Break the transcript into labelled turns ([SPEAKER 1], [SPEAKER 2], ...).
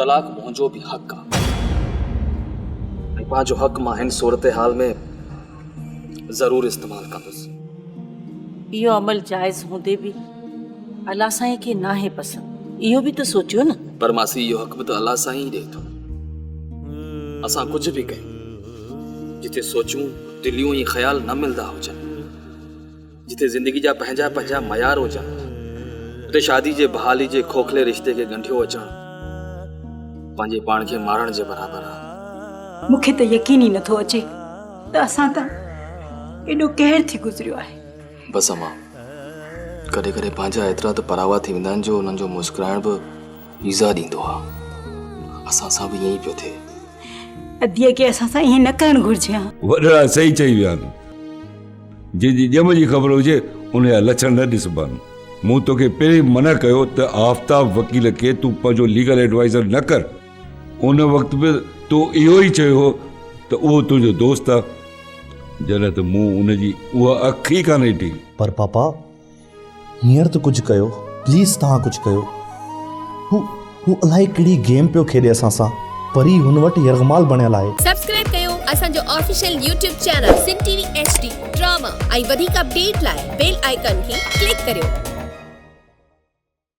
[SPEAKER 1] तलाक मुंहिंजो भी हक आहे। पंहिंजो हक मां हिन सूरत हाल में जरूर इस्तेमाल कंदुसि।
[SPEAKER 2] इहो अमल जायज़ हूंदे भी अल्लाह साईं खे नाहे पसंद, इहो भी तो सोचियो न।
[SPEAKER 1] पर मासी इहो हक भी तो अल्लाह साईं ॾे थो। असां कुछ भी कयूं, जिथे सोचूं दिलियूं ऐं ख्याल न मिलदा हुजनि, जिथे जिंदगी जा पंहिंजा पंहिंजा मयार हुजनि, उते शादी जे बहाली जे खोखले रिश्ते खे गंढियो अचणु पंहिंजे पाण खे मारण जे बराबरि आहे।
[SPEAKER 3] मूंखे त यकीन ई नथो अचे त असां त एॾो कहर थी गुज़रियो आहे।
[SPEAKER 1] बसि अम्मा, कॾहिं कॾहिं पंहिंजा एतिरा त परावा थी वेंदा आहिनि जो उन्हनि जो मुस्कुराइण बि ईज़ा ॾींदो आहे। असां सां बि ईअं ई पियो थिए।
[SPEAKER 3] अदीअ खे असां सां ईअं न करणु घुरिजे हा।
[SPEAKER 4] वॾड़ा सही चई विया आहिनि। जंहिंजी ॼम जी ख़बर हुजे उनजा लक्षण न ॾिसबा आहिनि। मूं तोखे पहिरीं मना कयो त आफ़ताब वकील खे तूं पंहिंजो लीगल एडवाइज़र न कर। उन वक़्तु बि तो इहो ई चयो हो त उहो तुंहिंजो दोस्त आहे, जॾहिं त मूं उनजी उहा अखि ई कान ॾिठी।
[SPEAKER 5] पर पापा हींअर त कुझु कयो, प्लीज़ तव्हां कुझु कयो। हू अलाए कहिड़ी गेम पियो खेॾे असां सां, परी हुन वटि यरगमाल बणियल आहे।
[SPEAKER 6] सब्सक्राइब कयो असांजो ऑफिशियल यूट्यूब चैनल सिन टीवी HD ड्रामा ऐं वधीक अपडेट लाइ बेल आइकन खे क्लिक करियो।